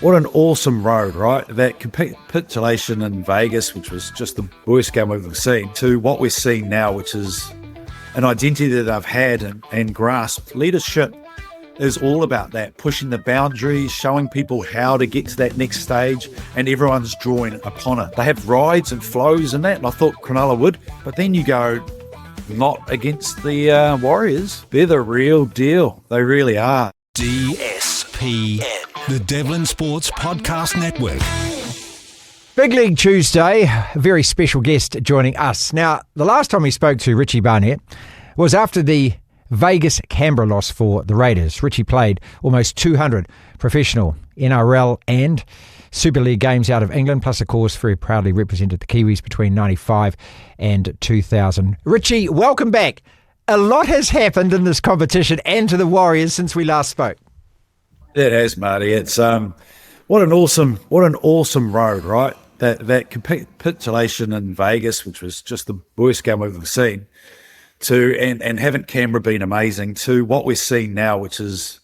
What an awesome road, right? That capitulation in Vegas, which was just the worst game we've ever seen, to what we're seeing now, which is an identity that they've had and grasped. Leadership is all about that, pushing the boundaries, showing people how to get to that next stage, and everyone's drawing upon it. They have rides and flows and that, and I thought Cronulla would, but then you go, not against the Warriors. They're the real deal. They really are. DSPN, the Devlin Sports Podcast Network. Big League Tuesday, a very special guest joining us. Now, the last time we spoke to Richie Barnett was after the Vegas-Canberra loss for the Raiders. Richie played almost 200 professional NRL and Super League games out of England, plus, of course, very proudly represented the Kiwis between 95 and 2000. Richie, welcome back. A lot has happened in this competition and to the Warriors since we last spoke. It has, Marty. It's what an awesome road, right? That capitulation in Vegas, which was just the worst game we've ever seen, and haven't Canberra been amazing, to what we're seeing now, which is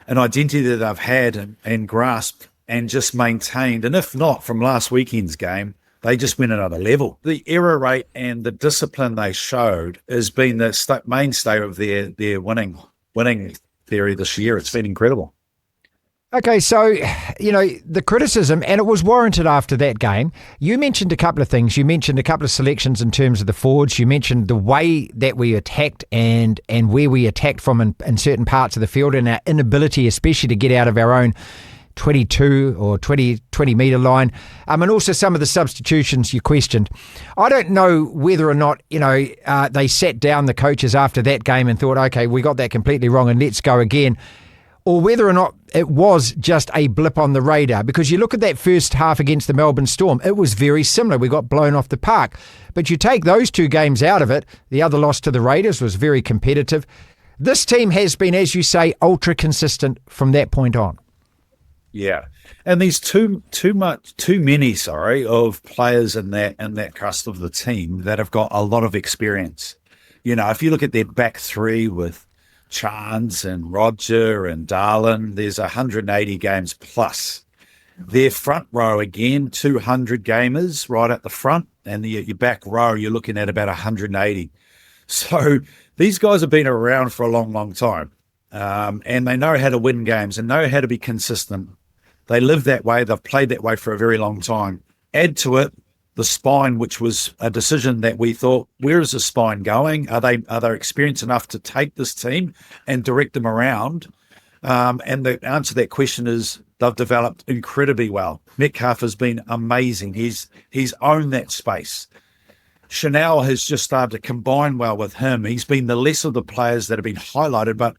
an identity that they've had and grasped and just maintained. And if not, from last weekend's game, they just went another level. The error rate and the discipline they showed has been the mainstay of their winning theory this year. It's been incredible. Okay, so, the criticism, and it was warranted after that game. You mentioned a couple of things. You mentioned a couple of selections in terms of the forwards. You mentioned the way that we attacked and where we attacked from in certain parts of the field, and our inability, especially to get out of our own 22 or 20 metre line, and also some of the substitutions you questioned. I don't know whether or not, they sat down, the coaches, after that game and thought, okay, we got that completely wrong and let's go again, or whether or not it was just a blip on the radar. Because you look at that first half against the Melbourne Storm, it was very similar. We got blown off the park. But you take those two games out of it, the other loss to the Raiders was very competitive. This team has been, as you say, ultra consistent from that point on. Yeah, and there's too many of players in that crust of the team that have got a lot of experience. If you look at their back three with Chance and Roger and Darlin, there's 180 games plus. Their front row, again, 200 gamers right at the front, and your back row, you're looking at about 180. So these guys have been around for a long, long time, and they know how to win games and know how to be consistent. They live that way. They've played that way for a very long time. Add to it the spine, which was a decision that we thought, where is the spine going? Are they experienced enough to take this team and direct them around? And the answer to that question is they've developed incredibly well. Metcalf has been amazing. He's owned that space. Chanel has just started to combine well with him. He's been the less of the players that have been highlighted, but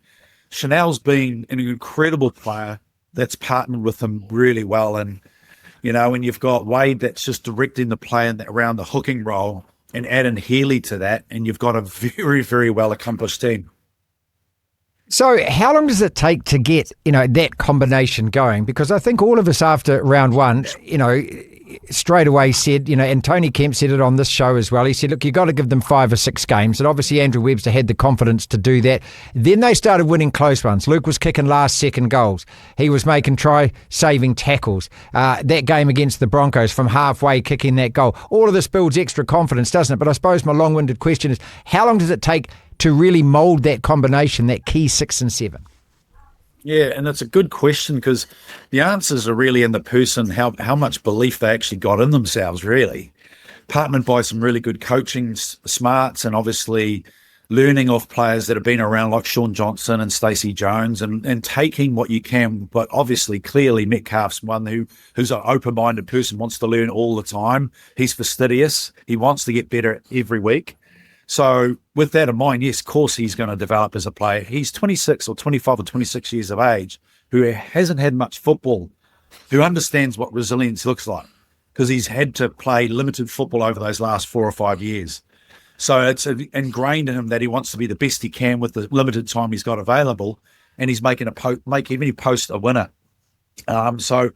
Chanel's been an incredible player that's partnered with him really well. And, when you've got Wade that's just directing the play around the hooking role, and add Healy to that, and you've got a very, very well-accomplished team. So how long does it take to get, that combination going? Because I think all of us after round one, straight away said, and Tony Kemp said it on this show as well. He said, look, you've got to give them 5 or 6 games. And obviously Andrew Webster had the confidence to do that. Then they started winning close ones. Luke was kicking last-second goals. He was making try-saving tackles. That game against the Broncos, from halfway kicking that goal. All of this builds extra confidence, doesn't it? But I suppose my long-winded question is, how long does it take to really mould that combination, that key 6 and 7? Yeah, and it's a good question, because the answers are really in the person, how much belief they actually got in themselves, really. Partnered by some really good coaching smarts, and obviously learning off players that have been around like Sean Johnson and Stacey Jones, and taking what you can. But obviously, clearly, Metcalf's one who's an open-minded person, wants to learn all the time. He's fastidious. He wants to get better every week. So with that in mind, yes, of course he's going to develop as a player. He's 26 or 25 or 26 years of age, who hasn't had much football, who understands what resilience looks like, because he's had to play limited football over those last 4 or 5 years. So it's ingrained in him that he wants to be the best he can with the limited time he's got available, and he's making any post a winner. So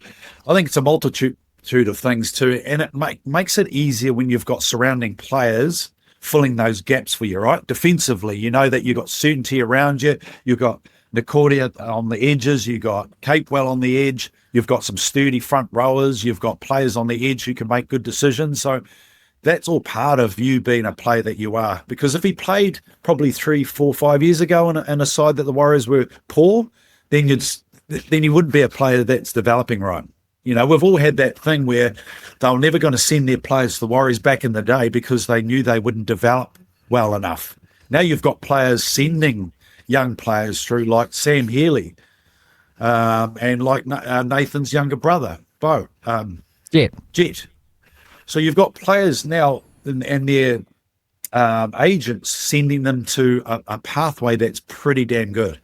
I think it's a multitude of things too, and it makes it easier when you've got surrounding players filling those gaps for you, right? Defensively, you know that you've got certainty around you. You've got Nicoria on the edges. You've got Capewell on the edge. You've got some sturdy front rowers. You've got players on the edge who can make good decisions. So that's all part of you being a player that you are. Because if he played probably 3, 4, 5 years ago in a side that the Warriors were poor, then you wouldn't be a player that's developing right. You know, we've all had that thing where they were never going to send their players to the Warriors back in the day because they knew they wouldn't develop well enough. Now you've got players sending young players through like Sam Healy and like Nathan's younger brother, Bo. Jet. So you've got players now and their agents sending them to a pathway that's pretty damn good.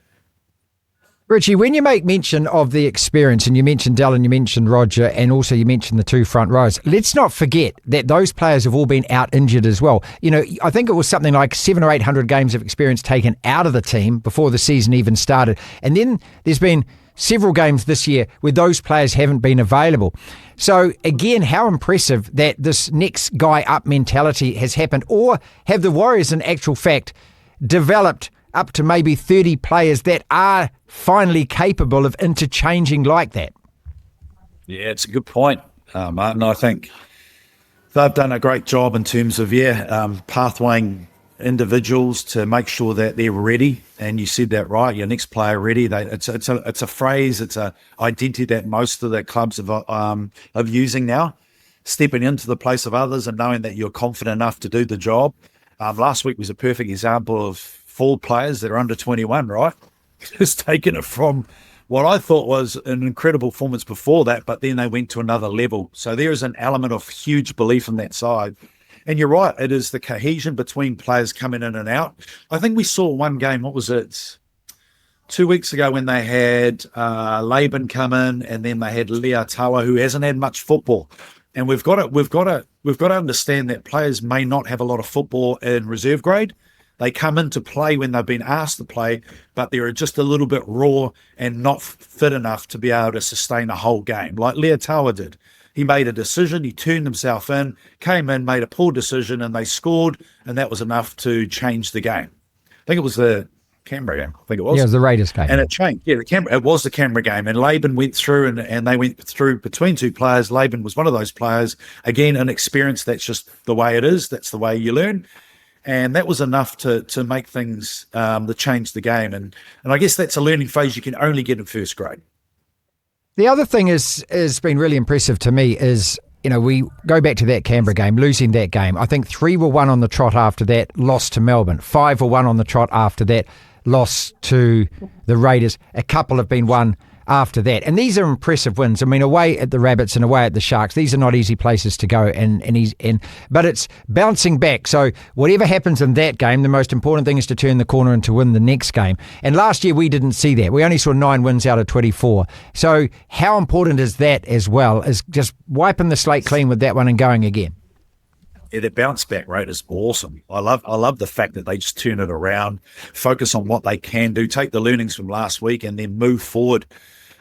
Richie, when you make mention of the experience, and you mentioned Dallin, you mentioned Roger, and also you mentioned the 2 front rows, let's not forget that those players have all been out injured as well. You know, I think it was something like 700 or 800 games of experience taken out of the team before the season even started. And then there's been several games this year where those players haven't been available. So again, how impressive that this next guy up mentality has happened, or have the Warriors in actual fact developed up to maybe 30 players that are finally capable of interchanging like that? Yeah, it's a good point, Martin. I think they've done a great job in terms of, pathwaying individuals to make sure that they're ready. And you said that right, your next player ready. It's a phrase, it's a identity that most of the clubs are using now, stepping into the place of others and knowing that you're confident enough to do the job. Last week was a perfect example of 4 players that are under 21, right? Just taking it from what I thought was an incredible performance before that, but then they went to another level. So there is an element of huge belief in that side. And you're right, it is the cohesion between players coming in and out. I think we saw one game, what was it, 2 weeks ago when they had Laban come in, and then they had Leatawa, who hasn't had much football. And we've got to understand that players may not have a lot of football in reserve grade. They come in to play when they've been asked to play, but they're just a little bit raw and not fit enough to be able to sustain a whole game, like Leatawa did. He made a decision, he turned himself in, came in, made a poor decision, and they scored, and that was enough to change the game. I think it was the Canberra game. I think it was. Yeah, it was the Raiders game. And it changed. Yeah, it was the Canberra game. And Laban went through, and they went through between 2 players. Laban was one of those players. Again, an experience, that's just the way it is. That's the way you learn. And that was enough to make things, to change the game. And I guess that's a learning phase you can only get in first grade. The other thing has been really impressive to me is, you know, we go back to that Canberra game, losing that game. I think 3 were won on the trot after that, lost to Melbourne. 5 were won on the trot after that, lost to the Raiders. A couple have been won after that. And these are impressive wins. I mean, away at the Rabbits and away at the Sharks, these are not easy places to go. But it's bouncing back. So whatever happens in that game, the most important thing is to turn the corner and to win the next game. And last year we didn't see that. We only saw 9 wins out of 24. So how important is that as well as just wiping the slate clean with that one and going again? Yeah, their bounce back rate is awesome. I love the fact that they just turn it around, focus on what they can do, take the learnings from last week and then move forward.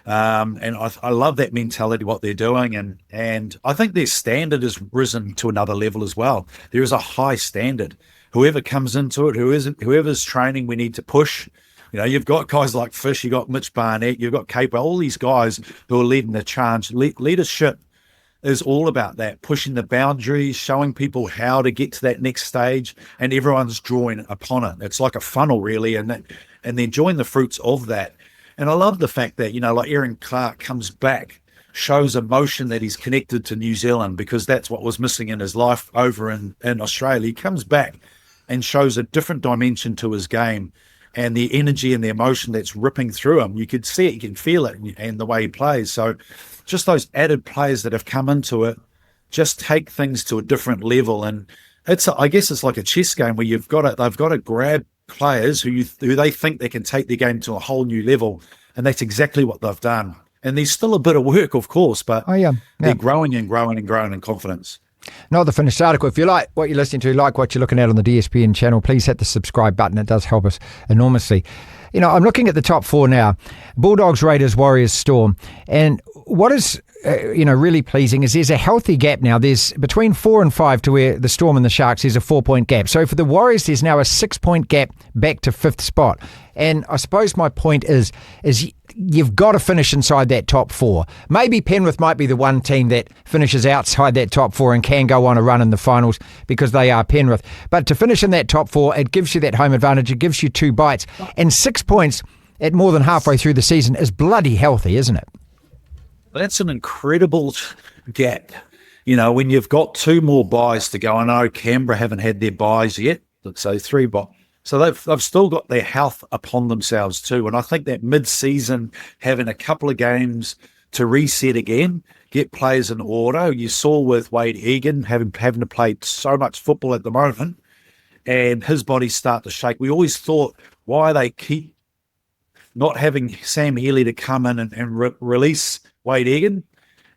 And I love that mentality, what they're doing. And I think their standard has risen to another level as well. There is a high standard. Whoever comes into it, whoever's training, we need to push. You know, you've got guys like Fish, you've got Mitch Barnett, you've got Capewell, all these guys who are leading the charge. Leadership is all about that, pushing the boundaries, showing people how to get to that next stage, and everyone's drawing upon it. It's like a funnel, really, and they're enjoying the fruits of that. And I love the fact that, you know, like Aaron Clark comes back, shows emotion that he's connected to New Zealand, because that's what was missing in his life over in Australia. He comes back and shows a different dimension to his game, and the energy and the emotion that's ripping through him. You could see it, you can feel it, and the way he plays. So just those added players that have come into it just take things to a different level. And I guess it's like a chess game where they've got to grab players who they think they can take their game to a whole new level, and that's exactly what they've done. And there's still a bit of work, of course, but they're growing and growing and growing in confidence. Not the finished article. If you like what you're listening to, like what you're looking at on the DSPN channel, please hit the subscribe button. It does help us enormously. You know, I'm looking at the top 4 now: Bulldogs, Raiders, Warriors, Storm. And what is really pleasing is there's a healthy gap now. There's between 4 and 5 to where the Storm and the Sharks is a 4-point gap. So for the Warriors, there's now a 6-point gap back to 5th spot. And I suppose my point is you've got to finish inside that top 4. Maybe Penrith might be the one team that finishes outside that top 4 and can go on a run in the finals because they are Penrith. But to finish in that top 4, it gives you that home advantage. It gives you 2 bites. And 6 points at more than halfway through the season is bloody healthy, isn't it? That's an incredible gap. When you've got 2 more buys to go. I know Canberra haven't had their buys yet, so 3 buys. So they've still got their health upon themselves too. And I think that mid-season, having a couple of games to reset again, get players in order. You saw with Wade Egan having to play so much football at the moment and his body start to shake. We always thought why they keep not having Sam Healy to come in and release Wade Egan.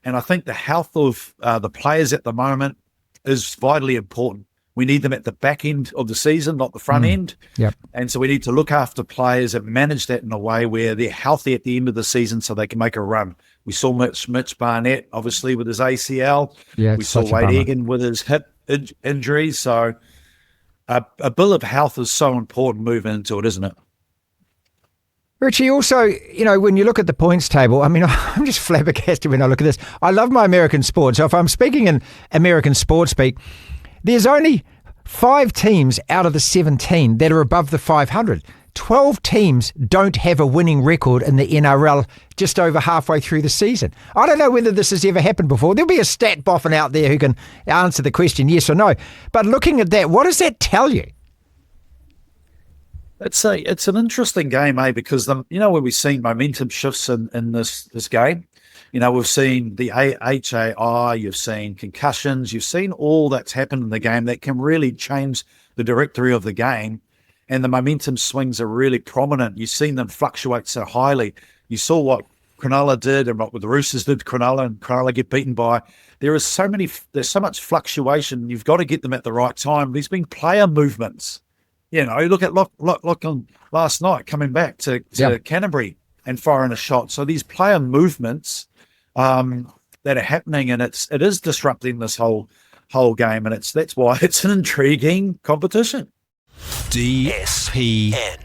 And I think the health of the players at the moment is vitally important. We need them at the back end of the season, not the front end. Yep. And so we need to look after players and manage that in a way where they're healthy at the end of the season so they can make a run. We saw Mitch Barnett, obviously, with his ACL. Yeah, we saw Wade Egan with his hip injury. So a bill of health is so important moving into it, isn't it? Richie, also, when you look at the points table, I mean, I'm just flabbergasted when I look at this. I love my American sport. So if I'm speaking in American sport speak, there's only 5 teams out of the 17 that are above the 500. 12 teams don't have a winning record in the NRL just over halfway through the season. I don't know whether this has ever happened before. There'll be a stat boffin out there who can answer the question yes or no. But looking at that, what does that tell you? It's an interesting game, because where we've seen momentum shifts in this game. We've seen the HAI, you've seen concussions, you've seen all that's happened in the game that can really change the directory of the game, and the momentum swings are really prominent. You've seen them fluctuate so highly. You saw what Cronulla did and what the Roosters did to Cronulla, and Cronulla get beaten by. There's so much fluctuation. You've got to get them at the right time. There's been player movements. Look at look on last night coming back to Canterbury and firing a shot. So these player movements that are happening, and it is disrupting this whole game, and that's why it's an intriguing competition. DSPN.